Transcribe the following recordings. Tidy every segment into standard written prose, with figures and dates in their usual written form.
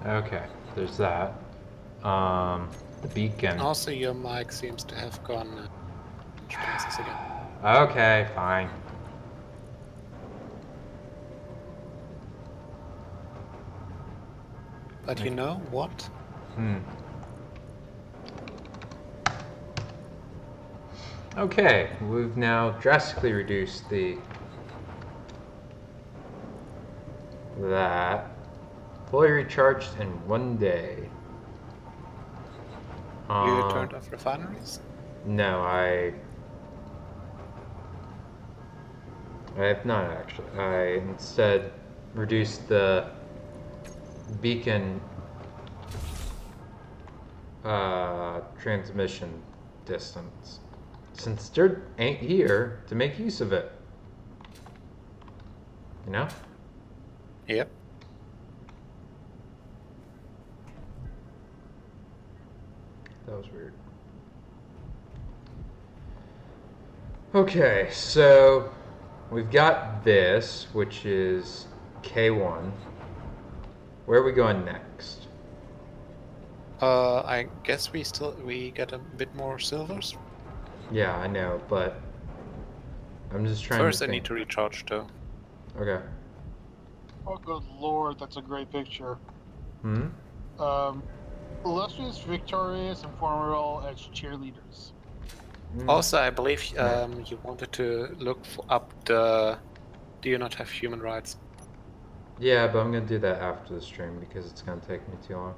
Okay, there's that. The beacon. Also, your mic seems to have gone SPESSSS again. Okay, fine. But you know what? Okay, we've now drastically reduced that. Fully recharged in 1 day. You turned off refineries? No, I have not actually. I instead reduced the beacon transmission distance, since dirt ain't here to make use of it. You know? Yep. That was weird. Okay, so we've got this, which is K1. Where are we going next? I guess we get a bit more silvers. Yeah, I know, but I'm just trying First, to I think. need to recharge though. Okay. Oh, good lord, that's a great picture. Hmm? Illustrious, victorious, and formidable as cheerleaders. Also, I believe Yeah. you wanted to look up the "Do you not have human rights?" Yeah, but I'm gonna do that after the stream because it's gonna take me too long.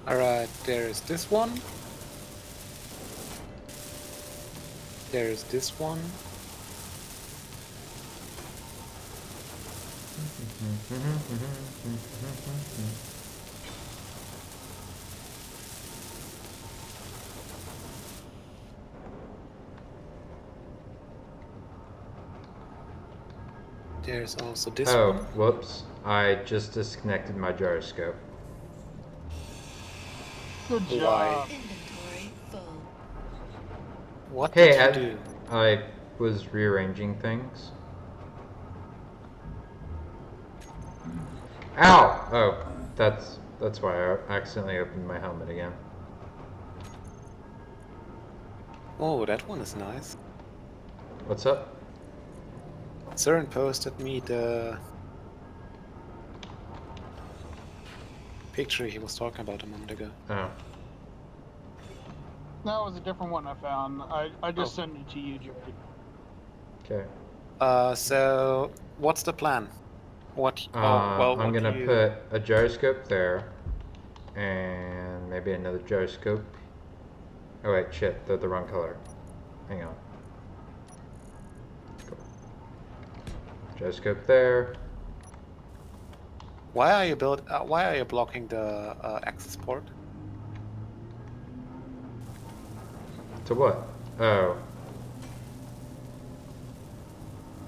Alright, there is this one. There is this one. There's also this Oh, one. whoops. I just disconnected my gyroscope. Good Why? job. Inventory full. What Hey, did you do? I was rearranging things. Ow! Oh, that's why I accidentally opened my helmet again. Oh, that one is nice. What's up? Søren posted me the picture he was talking about a moment ago. Oh. That was a different one I found. I just sent it to you, Jerry. Okay. So what's the plan? What? Oh, well, I'm what do gonna you? put a gyroscope there, and maybe another gyroscope. Oh wait, shit, they're the wrong color. Hang on. Cool. Gyroscope there. Why are you Why are you blocking the access port? To what? Oh.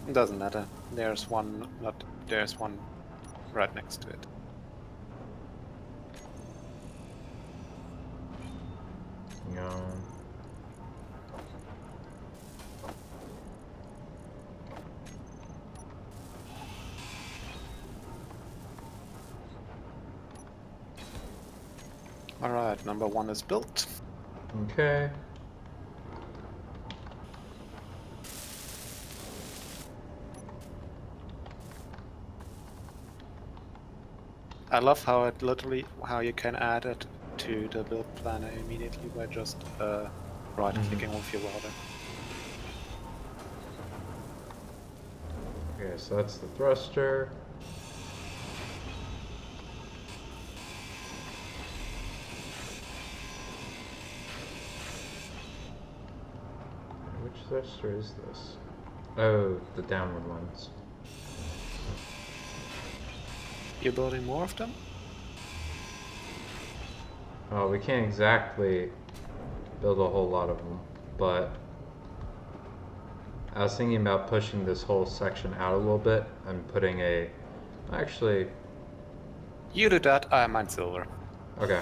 It doesn't matter. There's one. Not there's one right next to it. Hang on. All right, number one is built. Okay. I love how how you can add it to the build planner immediately by just right-clicking with your router. Okay, so that's the thruster. this or is this? Oh, the downward ones. You're building more of them? Oh, we can't exactly build a whole lot of them, but I was thinking about pushing this whole section out a little bit and putting a... Actually, You do that, I mine silver. okay.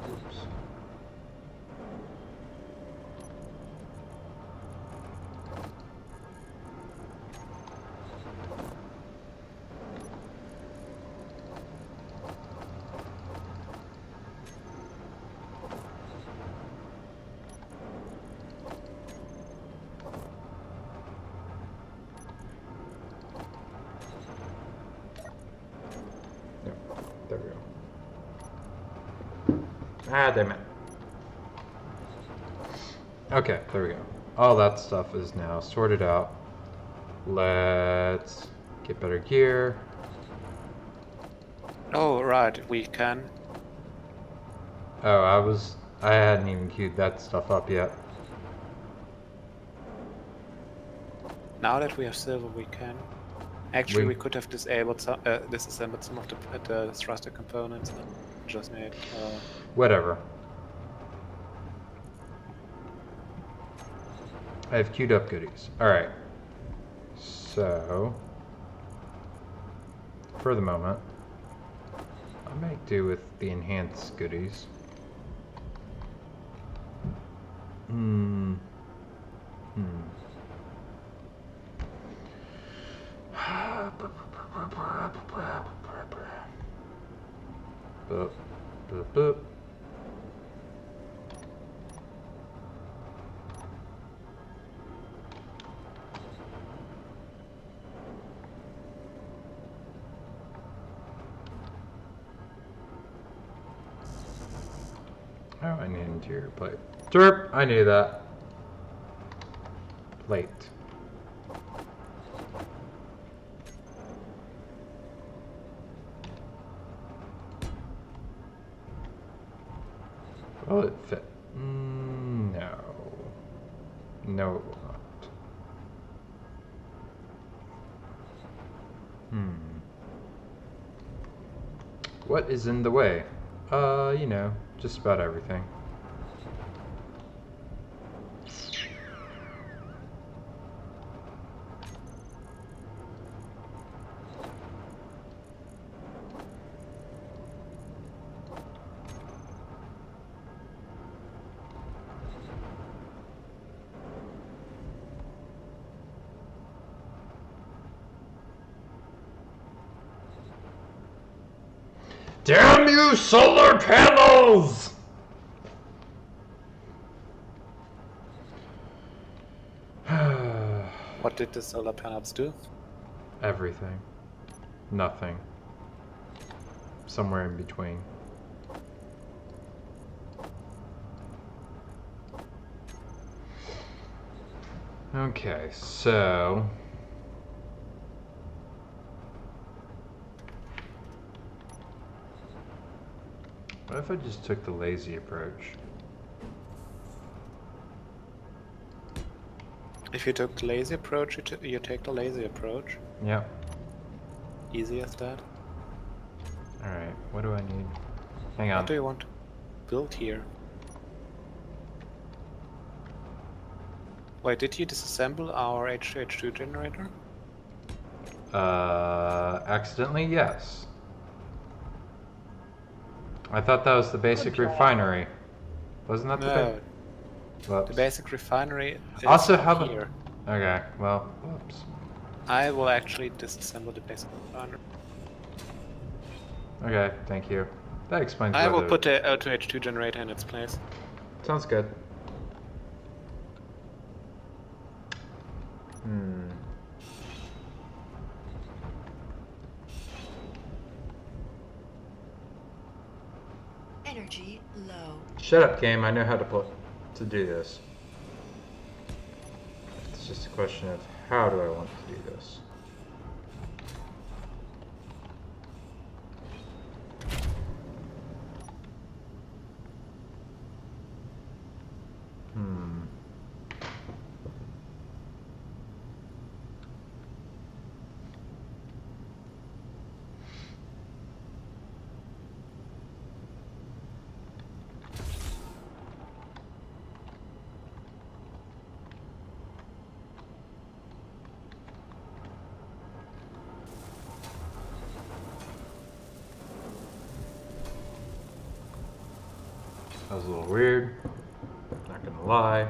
Oops. Yep, there we go. Ah, damn it. Okay, there we go. All that stuff is now sorted out. Let's get better gear. Oh, right, we can. Oh, I hadn't even queued that stuff up yet. Now that we have silver, we can. Actually, we could have disassembled some of the thruster components and just made. Whatever. I have queued up goodies. Alright. So, for the moment, I might do with the enhanced goodies. Boop, boop, boop. Oh, I need an interior plate. Derp, I knew that. Plate. Will it fit? No. No, it will not. What is in the way? You know, just about everything. Damn you, solar panels! What did the solar panels do? Everything. Nothing. Somewhere in between. Okay, so... what if I just took the lazy approach? If you took the lazy approach, you take the lazy approach. Yep. Easy as that. Alright, what do I need? Hang on. What do you want to build here? Wait, did you disassemble our H2H2 generator? Accidentally, yes. I thought that was the basic refinery. Wasn't that No, the the basic refinery is also, up how about... here. Okay, well, whoops. I will actually disassemble the basic refinery. Okay, thank you. That explains I will whether- put the O2H2 generator in its place. Sounds good. Energy low. Shut up, game. I know how to do this. It's just a question of how do I want to do this. That was a little weird. Not gonna lie.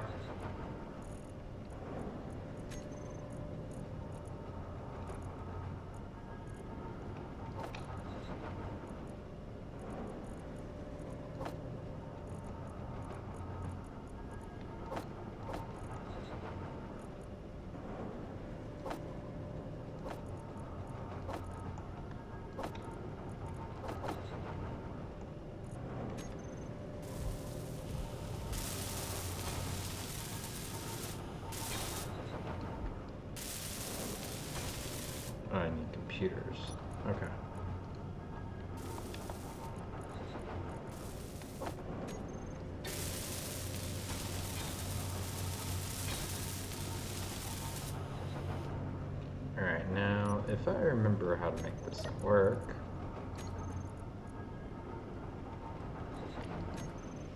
I need computers. Okay. Alright, now, if I remember how to make this work...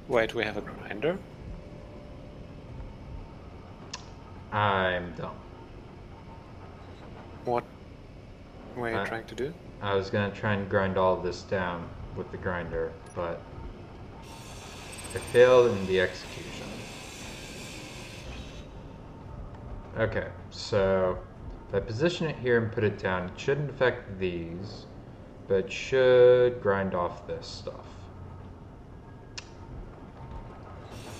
Wait, we have a grinder? I'm dumb. What were you trying to do? I was gonna try and grind all of this down with the grinder, but I failed in the execution. Okay, so if I position it here and put it down, it shouldn't affect these, but it should grind off this stuff.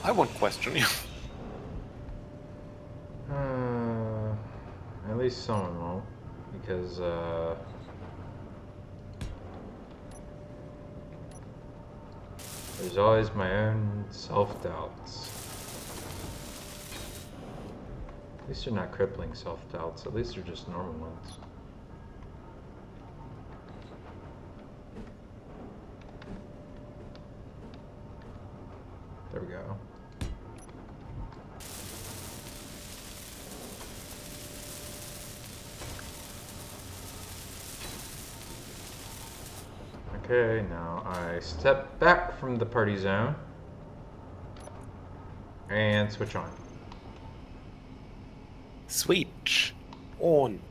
I won't question you. At least someone won't, because there's always my own self-doubts. At least they're not crippling self-doubts, at least they're just normal ones. There we go. Okay, now I step back from the party zone and switch on. Switch on.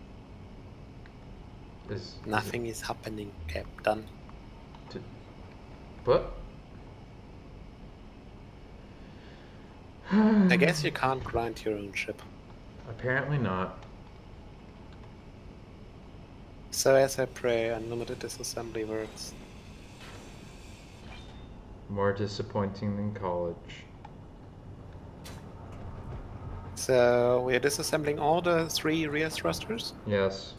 Nothing is happening, Captain. What? I guess you can't grind your own ship. Apparently not. So as I pray, unlimited disassembly works. More disappointing than college. So we're disassembling all the 3 rear thrusters? Yes.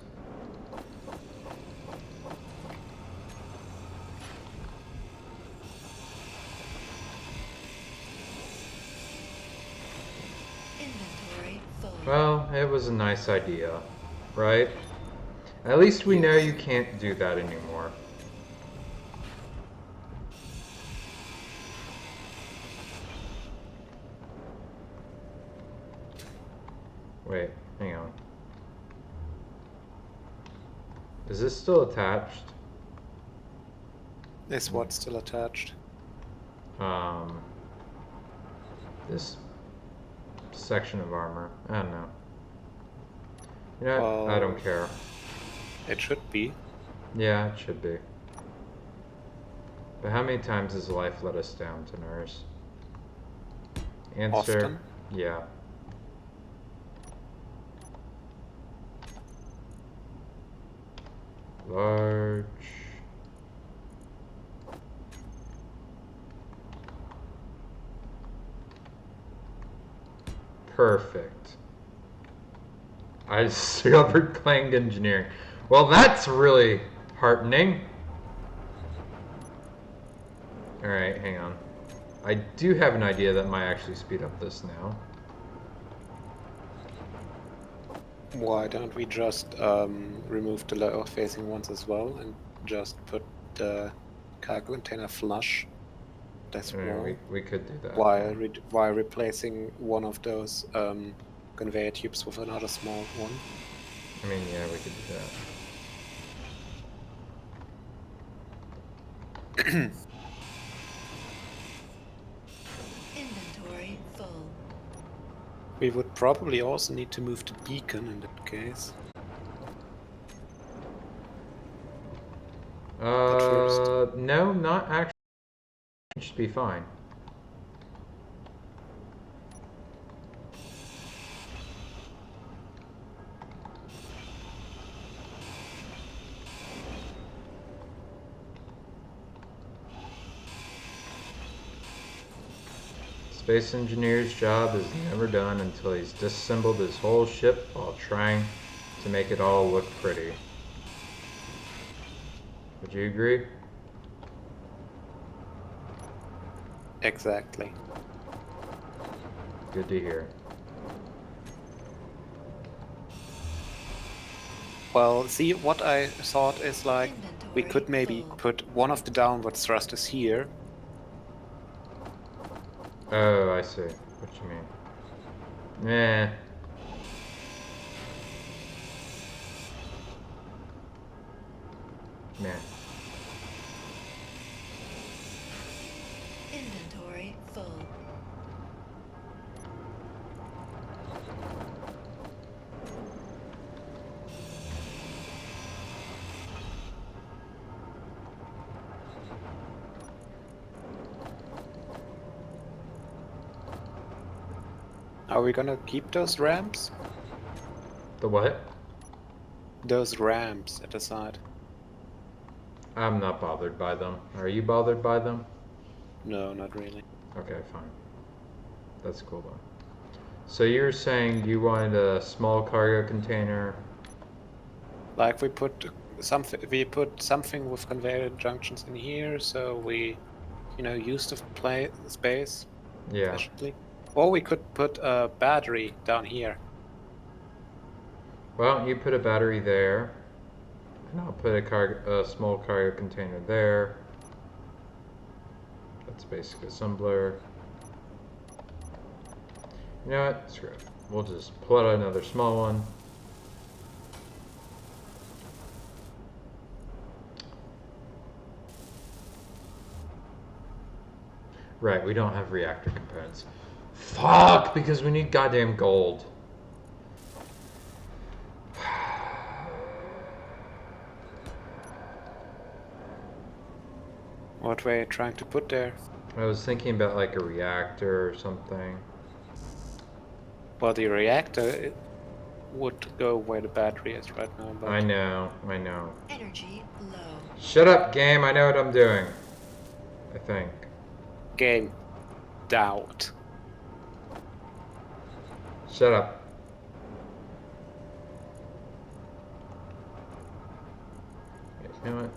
Inventory full. Well, it was a nice idea, right? At least we know you can't do that anymore. Wait, hang on. Is this still attached? Is what still attached? This section of armor. I don't know. You know, I don't care. It should be. Yeah, it should be. But how many times has life let us down, to nurse? Answer. Often? Yeah. Large. Perfect. I discovered clanged engineering. Well, that's really heartening. Alright, hang on. I do have an idea that might actually speed up this now. Why don't we just remove the lower facing ones as well and just put the cargo container flush this I mean, wall we could do that. while replacing one of those conveyor tubes with another small one? I mean, yeah, we could do that. Inventory full. We would probably also need to move the beacon in that case. No, not actually. It should be fine. Space engineer's job is never done until he's disassembled his whole ship while trying to make it all look pretty. Would you agree? Exactly. Good to hear. Well, see, what I thought is like, we could maybe Inventory full. put one of the downward thrusters here. Oh, I see what you mean. Nah. Nah. Inventory full. Are we gonna keep those ramps? The what? Those ramps at the side. I'm not bothered by them. Are you bothered by them? No, not really. Okay, fine. That's cool though. So you're saying you wanted a small cargo container? Like we put something with conveyor junctions in here, so we, use the space Yeah. efficiently. Or we could put a battery down here. Why don't you put a battery there, and I'll put a small cargo container there. That's basic assembler. You know what? Screw it. We'll just pull out another small one. Right, we don't have reactor components. Fuck! Because we need goddamn gold. What we're trying to put there? I was thinking about like a reactor or something. Well, the reactor would go where the battery is right now. But I know. Energy low. Shut up, game. I know what I'm doing. I think. Game doubt. Shut up. You know what?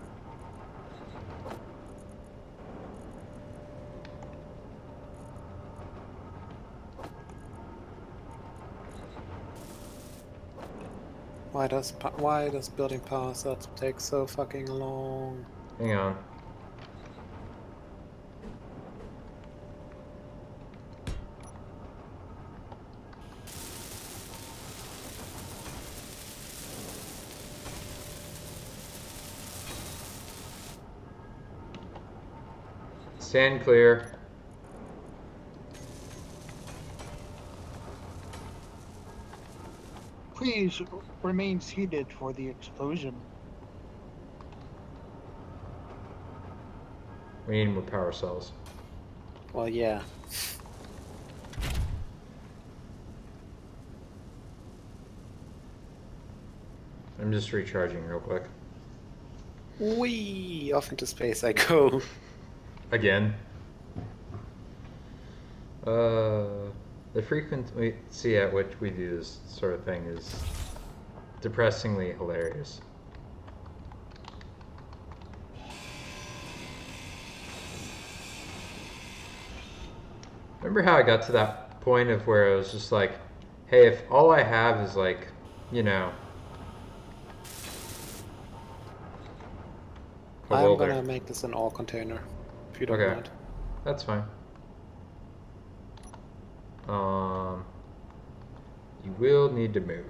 Why does building power cells take so fucking long? Hang on. Stand clear. Please remain seated for the explosion. We need more power cells. Well, yeah. I'm just recharging real quick. Whee! Off into space I go. Again. The frequency at which we do this sort of thing is depressingly hilarious. Remember how I got to that point of where I was just like, hey, if all I have is like, you know, a I'm welder. gonna make this an all container, if you don't Okay. mind. That's fine. You will need to move.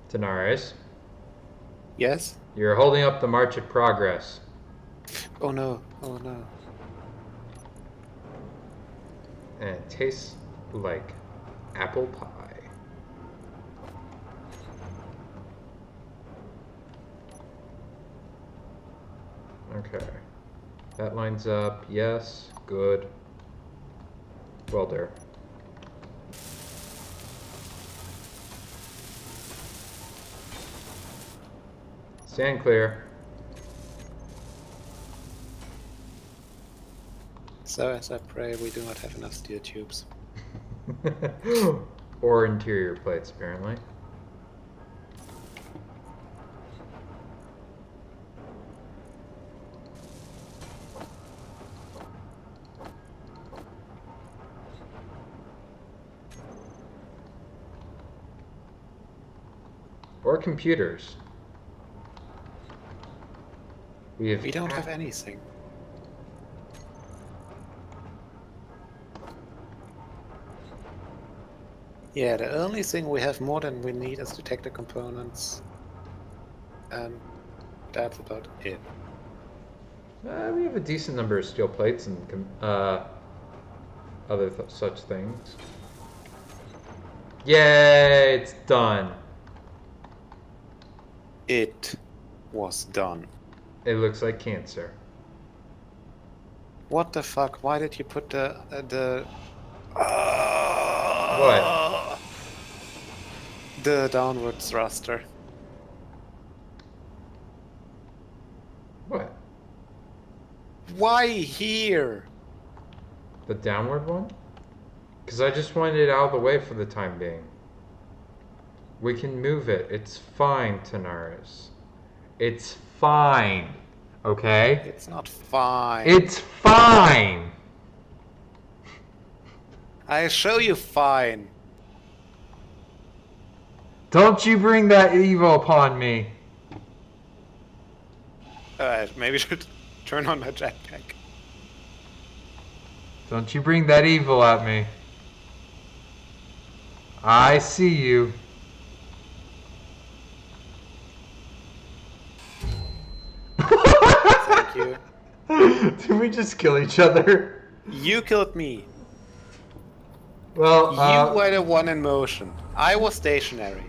Tanaris, Yes? you're holding up the march of progress. Oh no, oh no. And it tastes like apple pie. Okay. That lines up. Yes. Good. Welder. Stand clear. So as I pray, we do not have enough steel tubes. Or interior plates, apparently. Or computers. We don't have anything. Yeah, the only thing we have more than we need is detector components. And that's about it. We have a decent number of steel plates and other such things. Yay, it's done. It was done. It looks like cancer. What the fuck? Why did you put the What? The downward thruster? What? Why here? The downward one? Because I just wanted it out of the way for the time being. We can move it. It's fine, Tanaris. It's fine. Okay? It's not fine. It's fine! I show you fine. Don't you bring that evil upon me. Alright, maybe we should turn on my jetpack. Don't you bring that evil at me. I see you. Thank you. Did we just kill each other? You killed me. Well, You were the one in motion. I was stationary.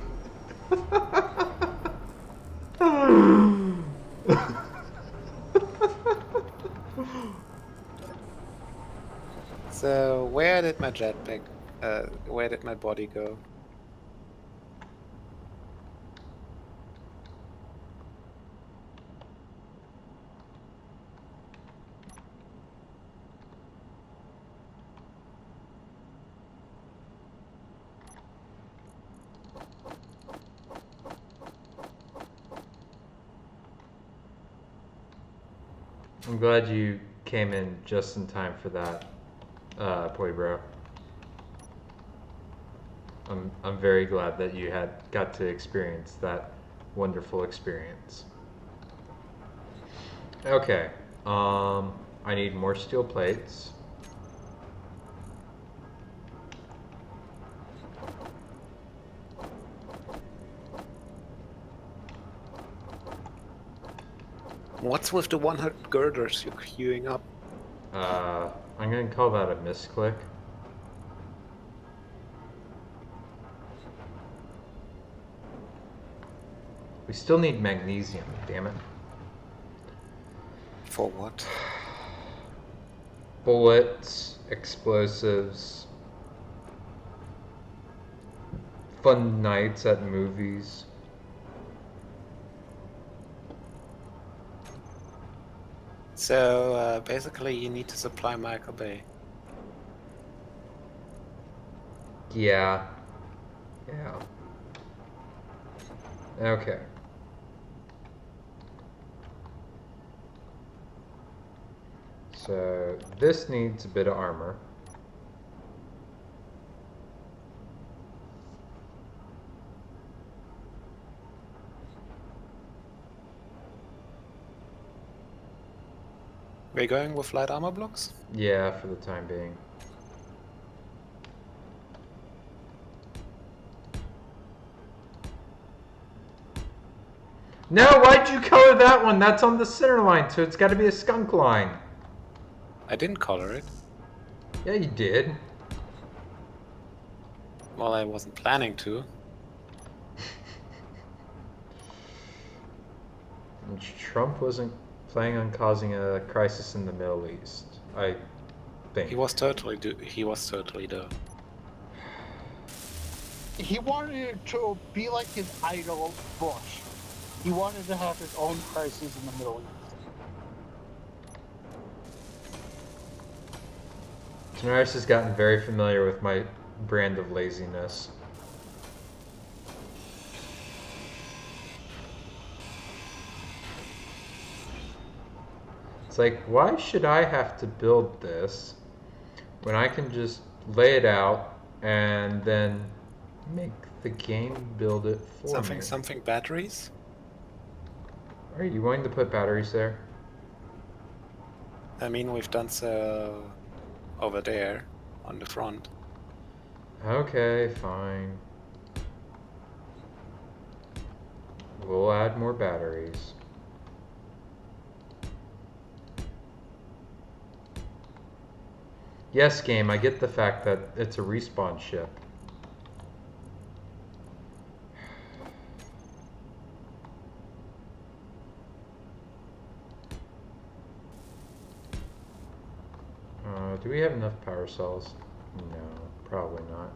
So, where did my jetpack, where did my body go? I'm glad you came in just in time for that, Bro. I'm very glad that you got to experience that wonderful experience. Okay, I need more steel plates. What's with the 100 girders you're queuing up? I'm gonna call that a misclick. We still need magnesium, damn it. For what? Bullets, explosives, fun nights at movies. So, basically you need to supply Michael Bay. Yeah. Yeah. Okay. So this needs a bit of armor. We're going with light armor blocks? Yeah, for the time being. No, why'd you color that one? That's on the center line, so it's got to be a skunk line. I didn't color it. Yeah, you did. Well, I wasn't planning to. Trump wasn't planning on causing a crisis in the Middle East, I think. He was totally though. He wanted it to be like his idol, Bush. He wanted to have his own crisis in the Middle East. Tanaris has gotten very familiar with my brand of laziness. It's like, why should I have to build this when I can just lay it out and then make the game build it for me? Something batteries? Are you going to put batteries there? I mean, we've done so over there on the front. Okay, fine. We'll add more batteries. Yes, game, I get the fact that it's a respawn ship. Do we have enough power cells? No, probably not.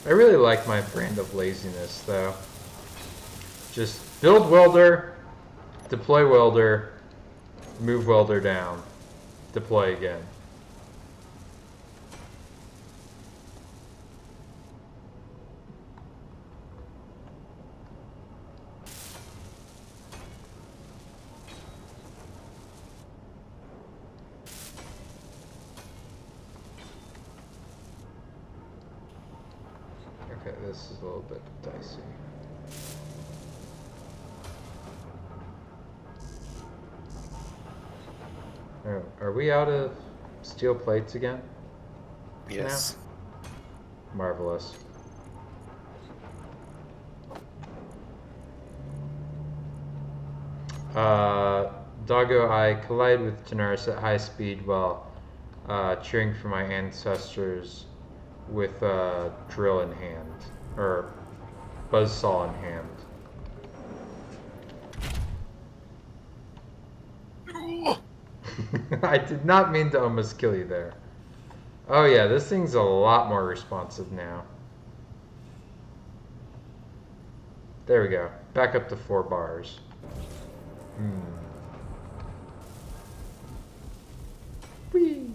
I really like my brand of laziness, though. Just build welder, deploy welder, move welder down, deploy again. Okay, this is a little bit dicey. Oh, are we out of steel plates again? Yes. Now? Marvelous. Doggo, I collide with Tanaris at high speed while cheering for my ancestors with a drill in hand, or buzzsaw in hand. I did not mean to almost kill you there. Oh yeah, this thing's a lot more responsive now. There we go. Back up to 4 bars. Whee!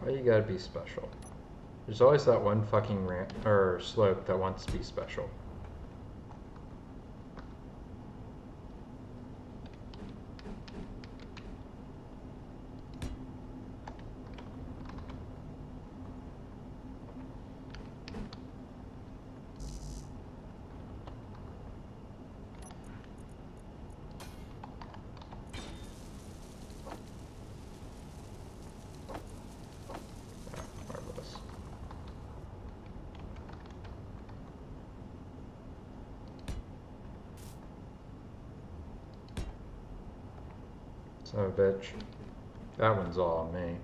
Why you gotta be special? There's always that one fucking ramp or slope that wants to be special. Marvelous. Son of a bitch. That one's all on me.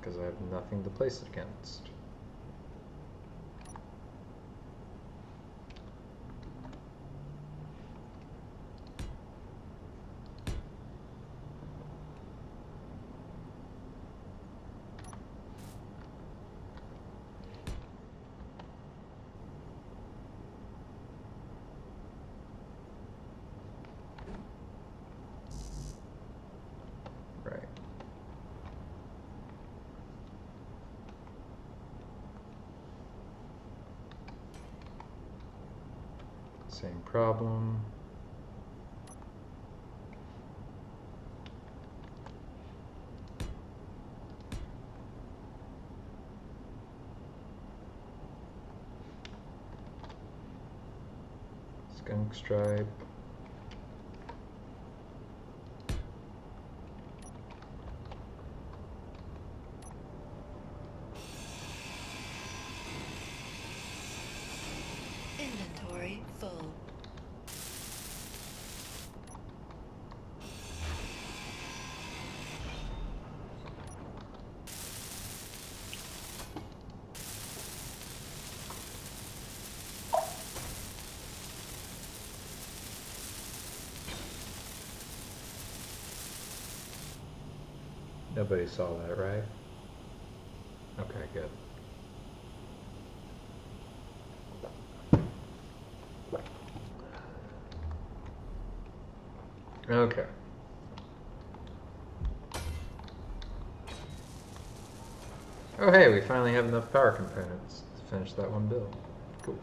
because I have nothing to place it against. Right. Same problem. Skunk stripe. Inventory full. Nobody saw that, right? Okay, good. Okay. Oh hey, we finally have enough power components to finish that one build. Cool.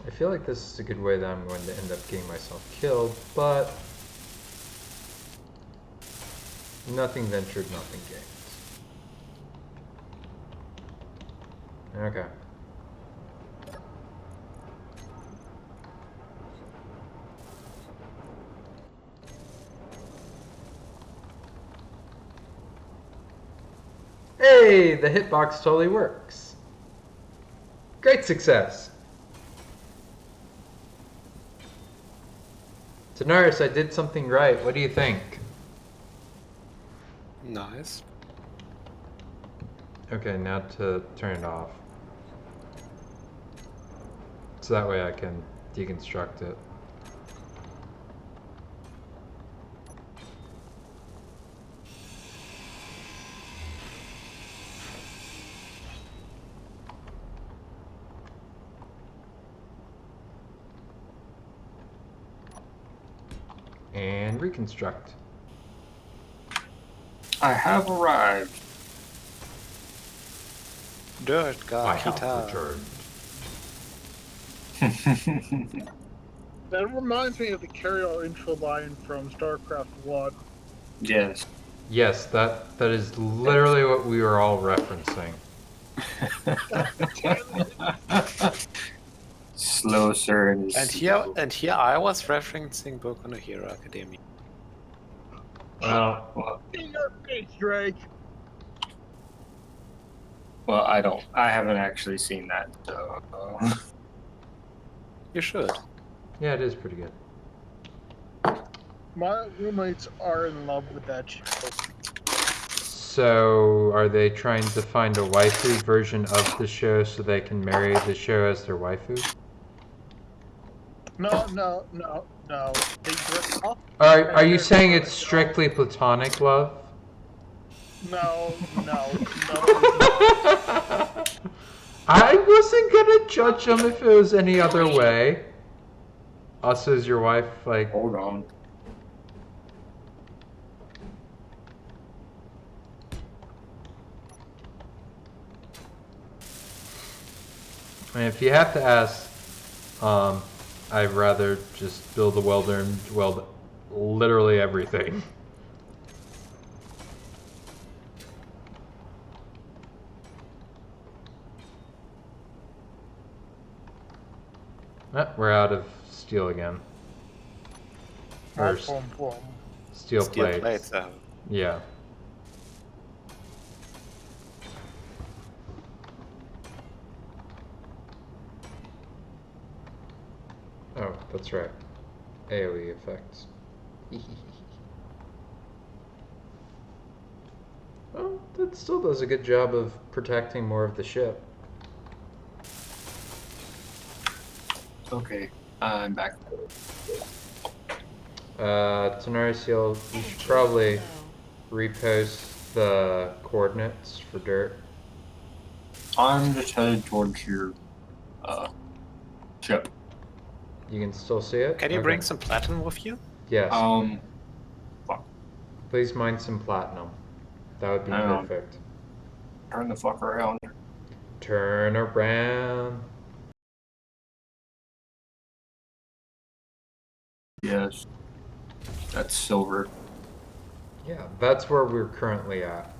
I feel like this is a good way that I'm going to end up getting myself killed, but nothing ventured, nothing gained. Okay. Hey, the hitbox totally works. Great success. Tanaris, I did something right. What do you think? Nice. Okay, now to turn it off. So that way I can deconstruct it. And reconstruct. I have arrived. Dirt guy. I have guitar. returned. That reminds me of the carry-all intro line from StarCraft 1. Yes. Yes, that is literally what we were all referencing. Slow sir and his And here I was referencing Boku no Hero Academia. Well, In your face, Drake! well, I haven't actually seen that, so. You should. yeah, it is pretty good. My roommates are in love with that show. So, are they trying to find a waifu version of the show so they can marry the show as their waifu? No. They dress up. Are you saying it's strictly platonic love? No. I wasn't gonna judge them if it was any other way. Us as your wife, like... Hold on. And if you have to ask, I'd rather just build a welder and weld literally everything. We're out of steel again. Or steel plates. Steel plates, Yeah. that's right. AoE effects. Well, that still does a good job of protecting more of the ship. Okay, I'm back. Tenari Seal, you should probably repost the coordinates for dirt. I'm just headed towards your ship. You can still see it? Can you Okay. bring some platinum with you? Yes. Fuck. Please mine some platinum. That would be Hang on. perfect. Turn the fuck around. Turn around. Yes. That's silver. Yeah, that's where we're currently at.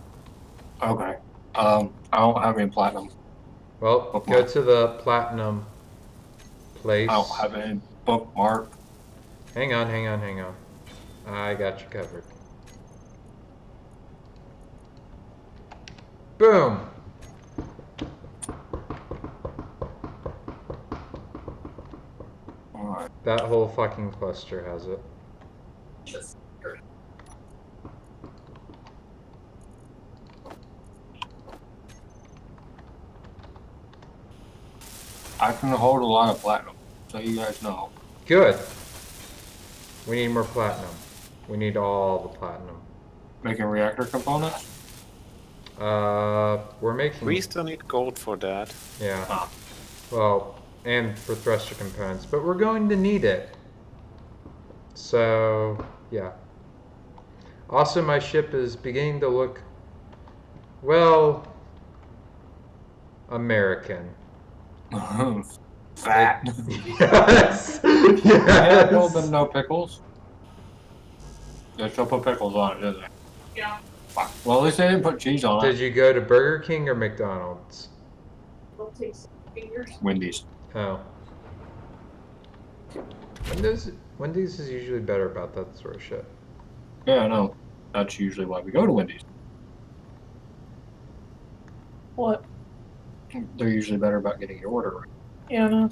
Okay. I don't have any platinum. Well, Bookmark. go to the platinum place. I don't have any bookmark. Hang on, hang on, hang on. I got you covered. Boom! Alright. That whole fucking cluster has it. I can hold a lot of platinum, so you guys know. Good. We need more platinum. We need all the platinum. Making reactor components? We're making... We still need gold for that. Yeah. Ah. Well, and for thruster components, but we're going to need it. So, yeah. Also, my ship is beginning to look, well, American. Fat. Yes! Yeah, I told them Yes! no pickles. They still put pickles on it, didn't they? Yeah. Fuck. Well, at least they didn't put cheese on it. Did you go to Burger King or McDonald's? It'll take some fingers. Wendy's. Oh. Wendy's is usually better about that sort of shit. Yeah, I know. That's usually why we go to Wendy's. What? They're usually better about getting your order right. Yeah, no. I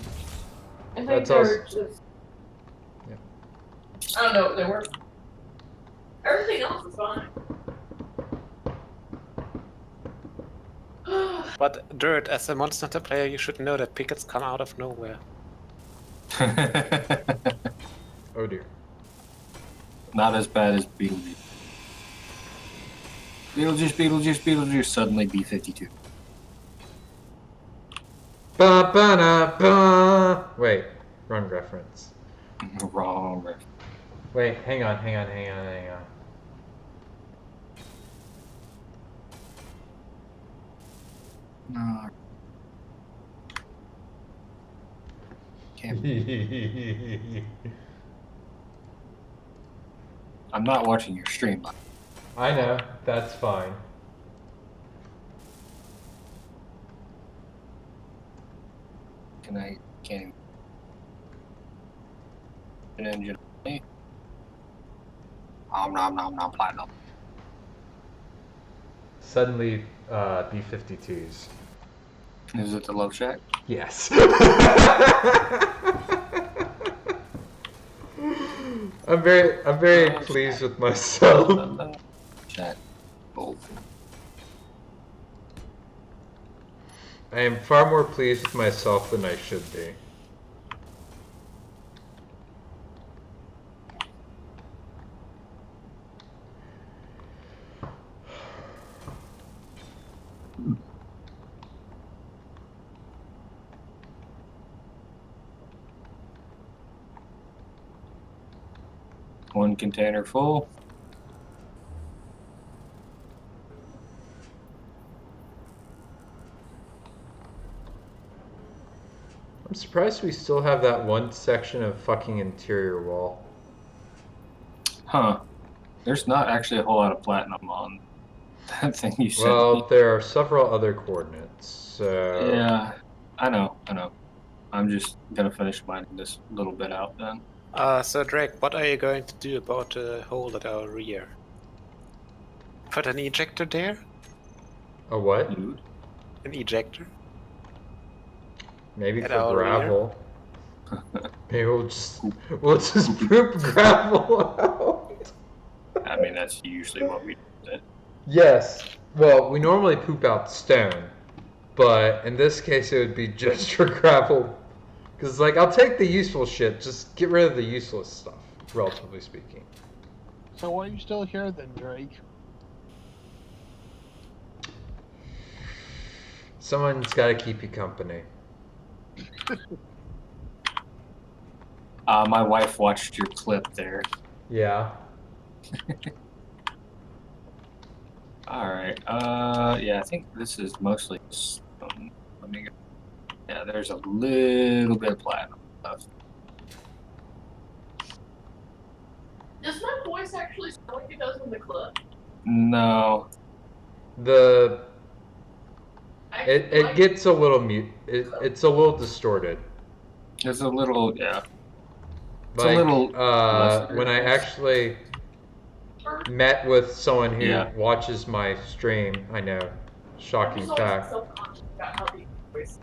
think That's they're also- just. Yeah. I don't know. They work. Everything else is fine. But Dirt, as a Monster Hunter player, you should know that pickets come out of nowhere. Oh dear. Not as bad as Beetlejuice. Beetlejuice, suddenly B-52. Ba ba na ba. Wait, wrong reference. Wrong riff. Wait, hang on, hang on, hang on, hang on. No. Can't. I'm not watching your stream. I know, that's fine. Can't even. An engine. Nom platinum. Suddenly, B-52s. Is it the Love Shack? Yes. I'm very pleased with myself. Shack. Oh. I am far more pleased with myself than I should be. One container full. I'm surprised we still have that one section of fucking interior wall. Huh. There's not actually a whole lot of platinum on that thing you sent Well, me. there are several other coordinates, so... Yeah, I know. I'm just gonna finish mining this little bit out then. So Drake, what are you going to do about the hole at our rear? Put an ejector there? A what? Dude. An ejector? Maybe At for our gravel. Maybe we'll just poop gravel out. I mean, that's usually what we do. Yes. Well, we normally poop out stone, but in this case it would be just for gravel. Because, like, I'll take the useful shit, just get rid of the useless stuff, relatively speaking. So why are you still here then, Drake? Someone's got to keep you company. My wife watched your clip there. Yeah. Alright, yeah, I think this is mostly let me go. Yeah, there's a little bit of platinum left. Does my voice actually sound like it does in the clip? No. It gets a little it's a little distorted. It's a little, yeah. It's Like, a little less when I actually met with someone who Yeah. watches my stream, I know, shocking fact. Self-conscious about how these voices.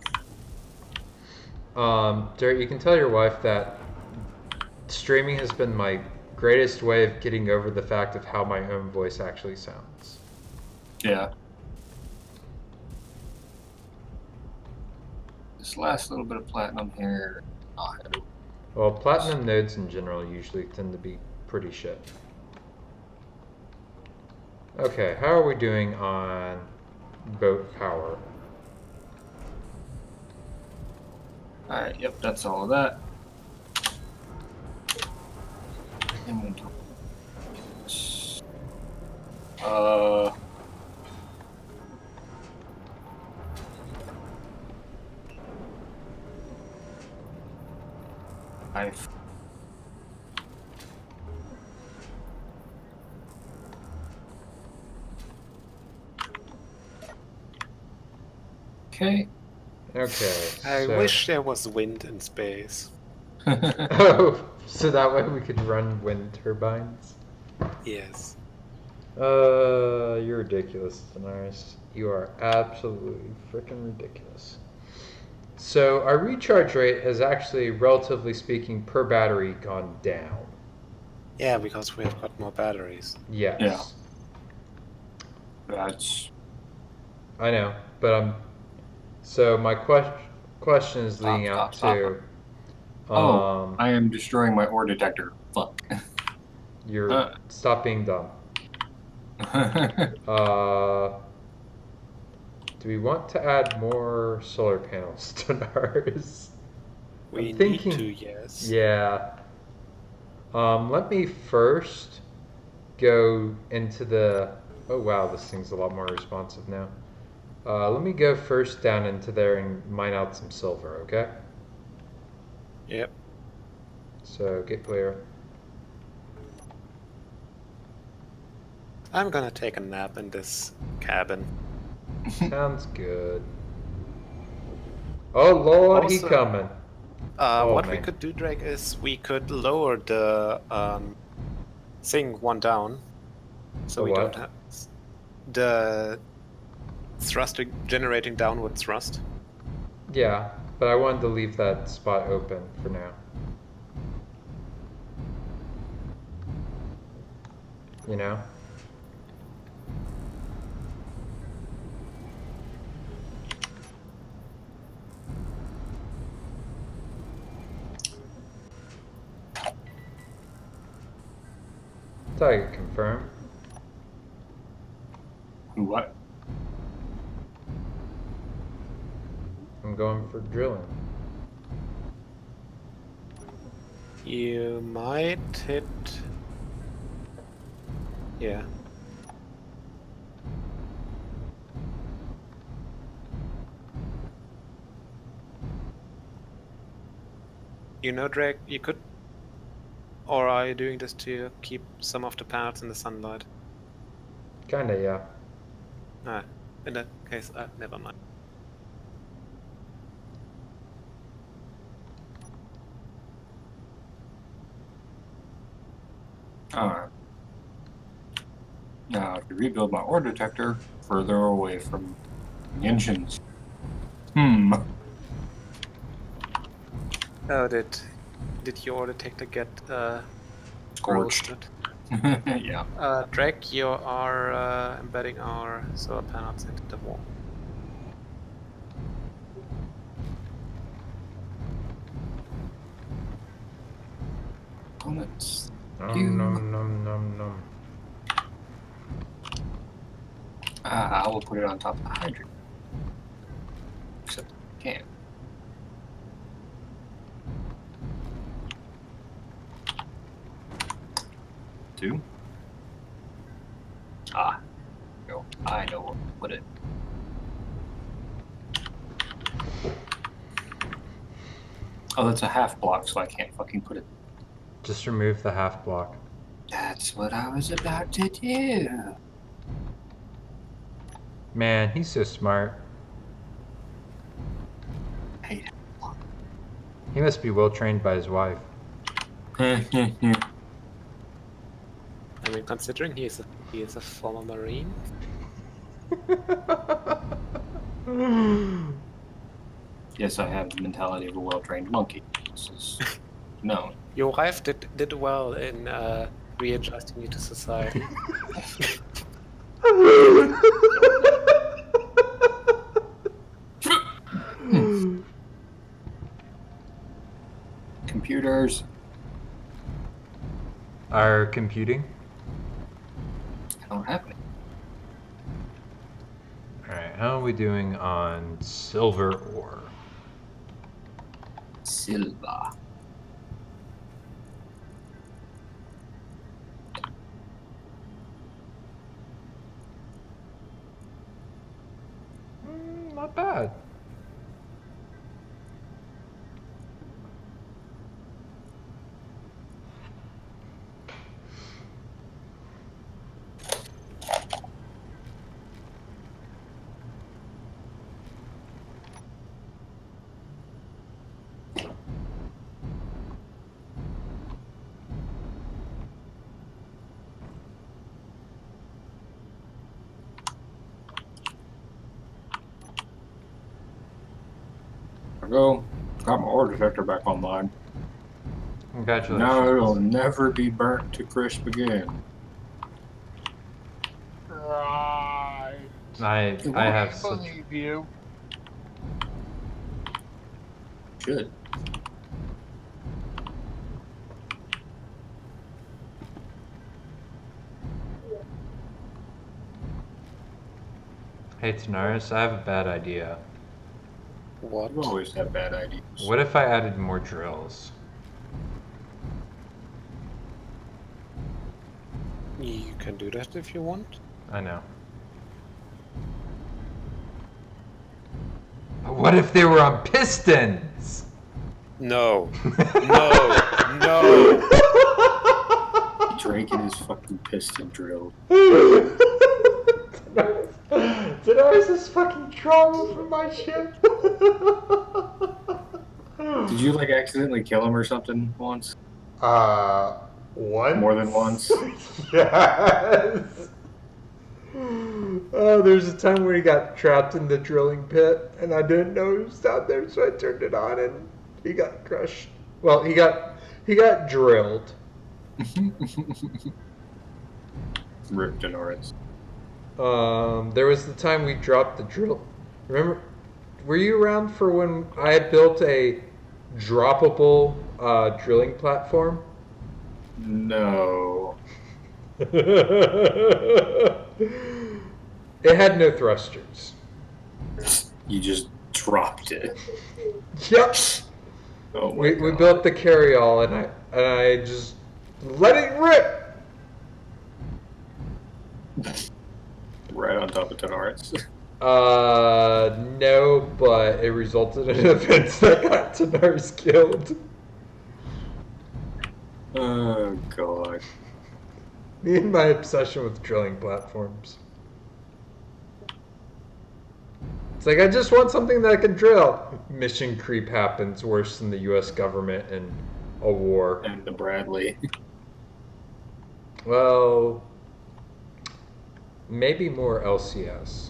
Derek, you can tell your wife that streaming has been my greatest way of getting over the fact of how my own voice actually sounds. Yeah. This last little bit of platinum here. Well, platinum nodes in general usually tend to be pretty shit. Okay, how are we doing on boat power? Alright, yep, that's all of that. Inventory. I've Okay. Okay. I so- wish there was wind in space. Oh, so that way we could run wind turbines? Yes. You're ridiculous, Daenerys. You are absolutely freaking ridiculous. So our recharge rate has actually, relatively speaking, per battery gone down. Yeah, because we have got more batteries. Yes. Yeah. That's I know, but so my question is leading Stop, out stop, to. I am destroying my ore detector. Fuck. You're stop being dumb. Do we want to add more solar panels to ours? We I'm need thinking- to, yes. Yeah. Let me first go into the. Oh wow, this thing's a lot more responsive now. Let me go first down into there and mine out some silver, okay? Yep. So get clear. I'm gonna take a nap in this cabin. Sounds good. Oh lord, he Also- coming. Oh, what we man. could do, Drake, is we could lower the thing one down, so The we what? don't have the thrust generating downward thrust. Yeah, but I wanted to leave that spot open for now. You know? Target confirm. What? I'm going for drilling. You might hit. Yeah. You know, Drake, you could. Or are you doing this to keep some of the panels in the sunlight? Kinda, yeah. Ah, in that case, never mind. Alright. Now, to rebuild my ore detector further away from the engines. Oh, did your detector get Scorched. roasted? Yeah. Drake, you are embedding our solar panels into the wall. Components. Nom nom nom nom nom. I will put it on top of the hydrant. Except I can't. Two. Ah. No. I know where to put it. Oh, that's a half block, so I can't fucking put it. Just remove the half block. That's what I was about to do. Man, he's so smart. Hate He must be well trained by his wife. it. I mean, considering he is a former Marine. Yes, I have the mentality of a well-trained monkey. This is known. Your wife did well in readjusting you to society. Computers. Are computing? I don't have any. Alright, how are we doing on silver ore? Silva. Not bad. There we go. Got my ore detector back online. Congratulations. Now it'll never be burnt to crisp again. Right. I have I such... believe you. Should. Hey Tanaris, I have a bad idea. What? You always have bad ideas. What if I added more drills? You can do that if you want. I know. But what if they were on pistons? No. No. No. Drake and his fucking piston drill. Tanaris is fucking trauma from my ship. Did you like accidentally kill him or something once? Once? More than once? Yes. Oh, there's a time where he got trapped in the drilling pit, and I didn't know he was down there, so I turned it on, and he got crushed. Well, he got drilled. Rip Denoris. There was the time we dropped the drill. Remember, were you around for when I had built a droppable drilling platform? No. It had no thrusters. You just dropped it. Yep. Oh my We God. built the carryall, and I just let it rip. Right on top of Tenoris. No, but it resulted in events that got Tanaris killed. Oh God. Me and my obsession with drilling platforms. It's like, I just want something that I can drill. Mission creep happens worse than the US government in a war. And the Bradley. Well, maybe more LCS.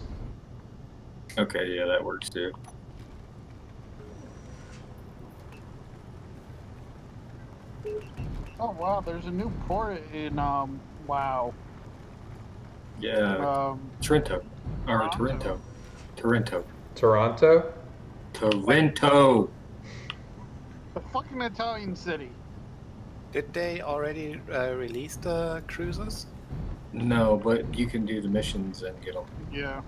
Okay, yeah, that works too. Oh wow, there's a new port in wow. Yeah, Trento. Or Toronto. Toronto. Toronto? Toronto. The fucking Italian city. Did they already release the cruisers? No, but you can do the missions and get them. Yeah.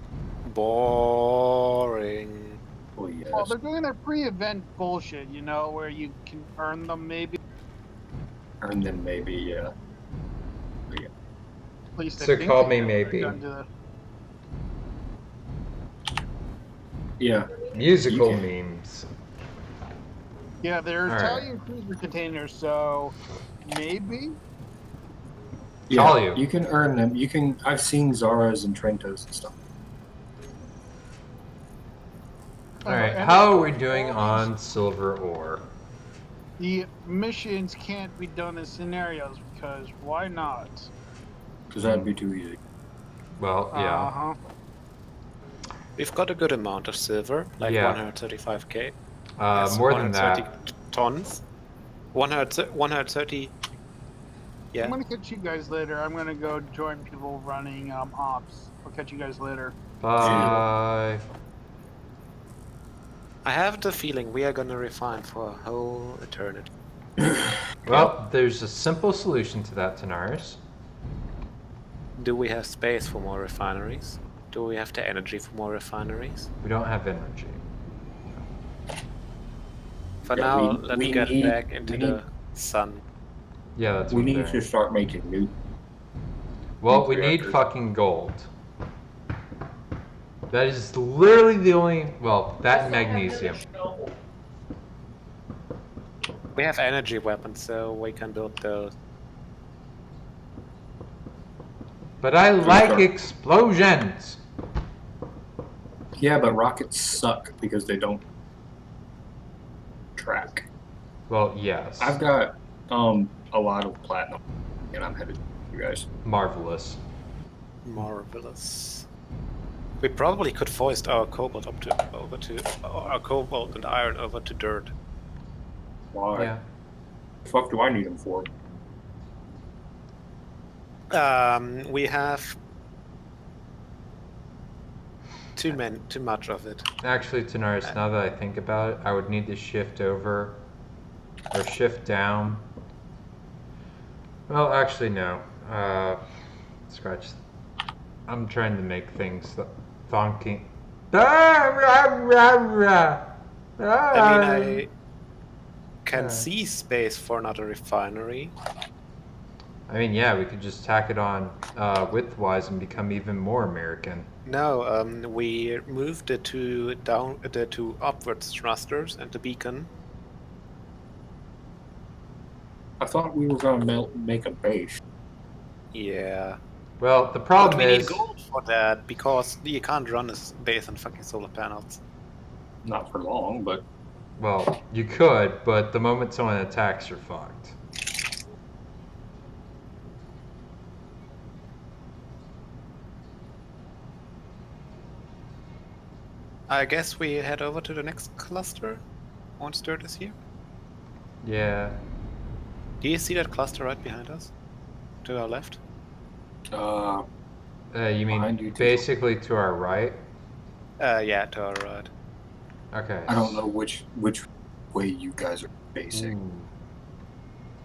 Boring. Oh, yes. Well, they're doing their pre-event bullshit, you know, where you can earn them maybe. Earn them, maybe, yeah. But yeah. At least I So think call they me have maybe. done to the- Yeah. Musical You memes. Yeah, they're All right. Italian cruiser containers, so maybe. Yeah, Call you. you can earn them. You can. I've seen Zaras and Trentos and stuff. All right. And How it's are we doing all these- on silver ore? The missions can't be done in scenarios because why not? Because that'd be too easy. Well, yeah. Uh-huh. We've got a good amount of silver, like Yeah. 135k. More than that. Tons. 130. Yeah. I'm gonna catch you guys later. I'm gonna go join people running ops. I'll catch you guys later. Bye. I have the feeling we are gonna refine for a whole eternity. Well, there's a simple solution to that, Tanaris. Do we have space for more refineries? Do we have the energy for more refineries? We don't have energy. For Yeah, now, we- let we me get need- back into we the need- sun. Yeah, that's We what need I'm to doing. start making new. Well, we nuclear need reactors. fucking gold. That is literally the only. Well, that and magnesium. We have energy weapons, so we can build those. But I like start. explosions. Yeah, but rockets suck because they don't track. Well, yes. I've got a lot of platinum, and I'm headed to you guys. Marvelous. Marvelous. We probably could foist our cobalt our cobalt and iron over to dirt. Why? Yeah. The fuck do I need them for? We have too much of it. Actually, Tanaris, now that I think about it, I would need to shift over or shift down. Well, actually, no. Scratch. I'm trying to make things thonking. I can Yeah. see space for another refinery. I mean, yeah, we could just tack it on widthwise and become even more American. No, we moved the two upwards thrusters and the beacon. I thought we were gonna make a base. Yeah. Well, the But problem we need is, gold for that because you can't run this base on fucking solar panels. Not for long, but well, you could, but the moment someone attacks, you're fucked. I guess we head over to the next cluster once dirt is here. Yeah. Do you see that cluster right behind us? To our left? You Behind you mean too. basically to our right? Yeah, to our right. Okay. I don't know which way you guys are facing. Ooh.